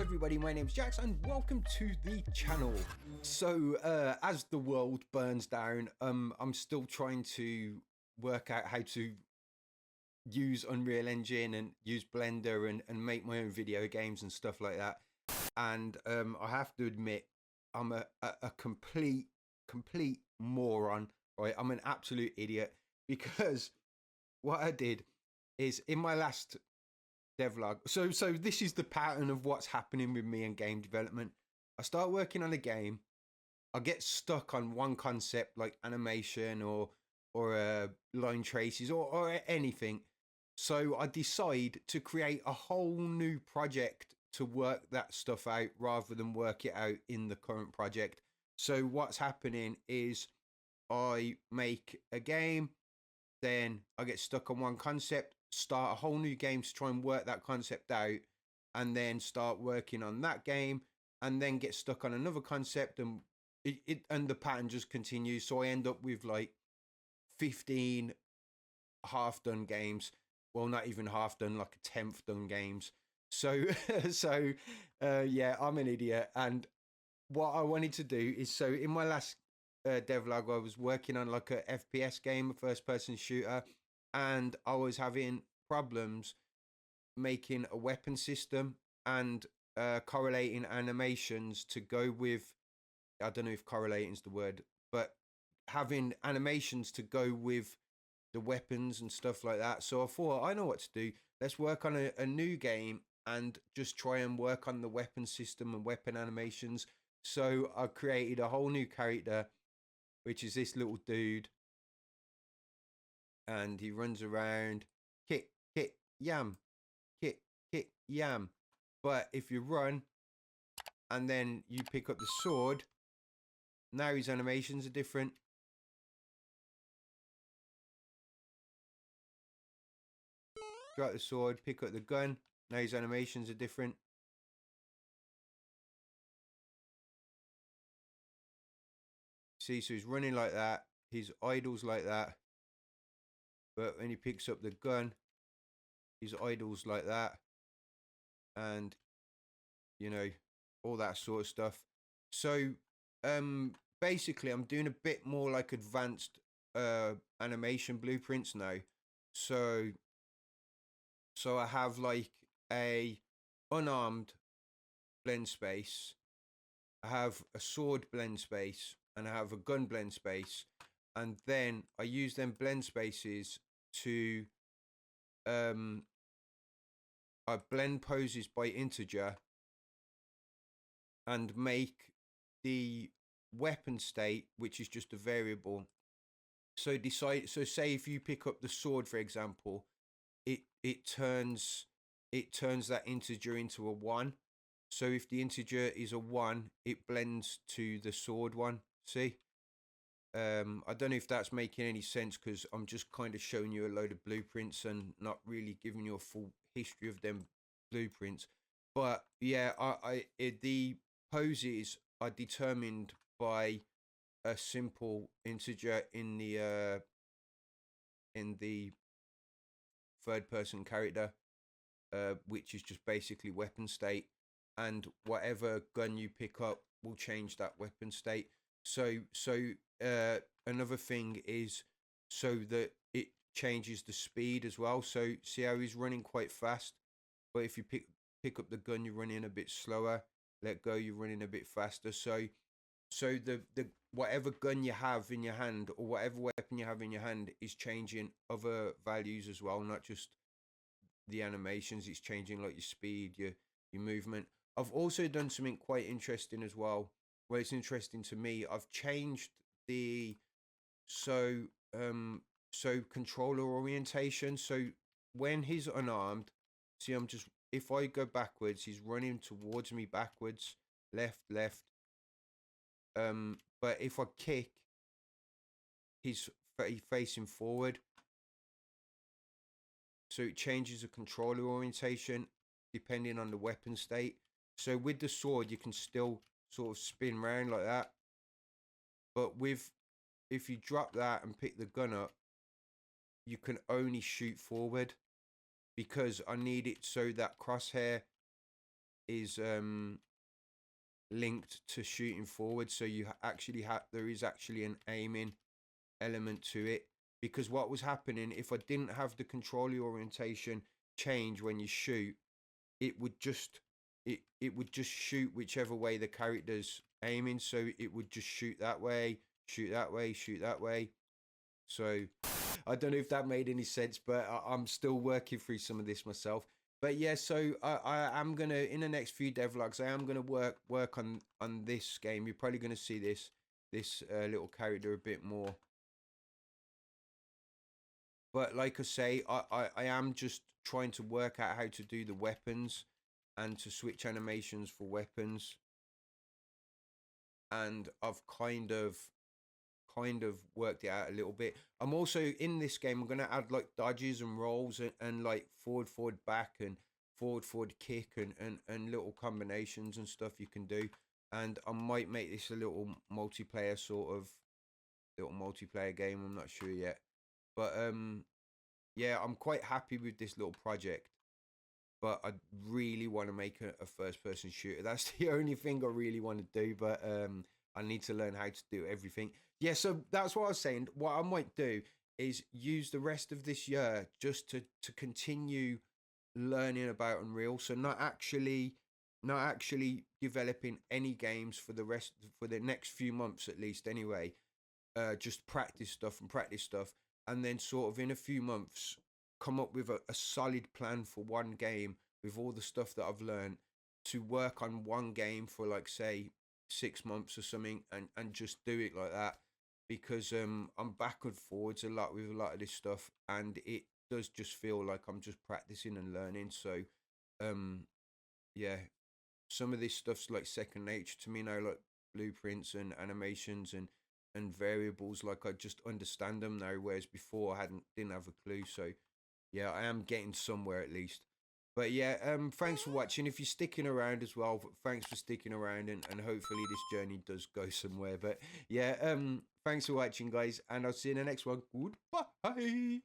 everybody, my name's Jax and welcome to the channel. So as the world burns down, I'm still trying to work out how to use Unreal Engine and use Blender and make my own video games and stuff like that. And I have to admit, I'm a complete moron, right? I'm an absolute idiot, because what I did is in my last devlog. So this is the pattern of what's happening with me and game development. I start working on a game, I get stuck on one concept like animation or line traces or anything. So I decide to create a whole new project to work that stuff out rather than work it out in the current project. So what's happening is I make a game, then I get stuck on one concept, start a whole new game to try and work that concept out, and then start working on that game, and then get stuck on another concept, and and the pattern just continues. So I end up with like 15 half done games. Well, not even half done, like a 10th done games. So yeah, I'm an idiot. And what I wanted to do is, so in my last devlog, I was working on like a FPS game, a first person shooter, and I was having problems making a weapon system and correlating animations to go with, I don't know if correlating is the word, but having animations to go with the weapons and stuff like that. So I thought, I know what to do. Let's work on a new game and just try and work on the weapon system and weapon animations. So I created a whole new character, which is this little dude, and he runs around, kick, yam, kick, yam. But if you run and then you pick up the sword, now his animations are different. Drop the sword, pick up the gun, now his animations are different. See, so he's running like that, his idles like that, but when he picks up the gun, his idles like that, and you know, all that sort of stuff. So basically I'm doing a bit more like advanced animation blueprints now. So I have like a unarmed blend space, I have a sword blend space, and I have a gun blend space, and then I use them blend spaces to I blend poses by integer and make the weapon state, which is just a variable. So say if you pick up the sword, for example, it turns that integer into a 1. So if the integer is a 1, it blends to the sword 1. See? I don't know if that's making any sense, because I'm just kind of showing you a load of blueprints and not really giving you a full history of them blueprints. But yeah, the poses are determined by a simple integer in the third person character, which is just basically weapon state, and whatever gun you pick up will change that weapon state. So another thing is so that it changes the speed as well. So see how he's running quite fast, but if you pick up the gun, you're running a bit slower. Let go, you're running a bit faster. So the whatever gun you have in your hand, or whatever weapon you have in your hand, is changing other values as well, not just the animations. It's changing like your speed, your movement. I've also done something quite interesting as well. Well, it's interesting to me. I've changed the so controller orientation. So when he's unarmed, see, if I go backwards, he's running towards me backwards, left. But if I kick, he's facing forward. So it changes the controller orientation depending on the weapon state. So with the sword, you can still sort of spin around like that. But if you drop that and pick the gun up, you can only shoot forward, because I need it so that crosshair is linked to shooting forward, so you actually have there is actually an aiming element to it. Because what was happening, if I didn't have the controller orientation change when you shoot, it would just it would just shoot whichever way the character's aiming, so it would just shoot that way, shoot that way, shoot that way. So I don't know if that made any sense, but I'm still working through some of this myself. But yeah, so I am gonna, in the next few devlogs, I am gonna work on this game. You're probably gonna see this little character a bit more. But like I say, I am just trying to work out how to do the weapons and to switch animations for weapons. And I've kind of worked it out a little bit. I'm also in this game, I'm gonna add like dodges and rolls and like forward back and forward kick and little combinations and stuff you can do. And I might make this a little multiplayer game. I'm not sure yet. But yeah, I'm quite happy with this little project. But I really want to make a first person shooter. That's the only thing I really want to do. But I need to learn how to do everything. Yeah, so that's what I was saying. What I might do is use the rest of this year just to continue learning about Unreal. So not actually developing any games for the next few months at least anyway. Just practice stuff, and then sort of in a few months come up with a solid plan for one game with all the stuff that I've learned, to work on one game for like say 6 months or something, and just do it like that. Because I'm back and forwards a lot with a lot of this stuff, and it does just feel like I'm just practicing and learning. So um yeah, some of this stuff's like second nature to me now, like blueprints and animations and variables. Like I just understand them now, whereas before I didn't have a clue. So yeah, I am getting somewhere at least. But yeah, thanks for watching. If you're sticking around as well, thanks for sticking around, and hopefully this journey does go somewhere. But yeah, thanks for watching, guys, and I'll see you in the next one. Goodbye.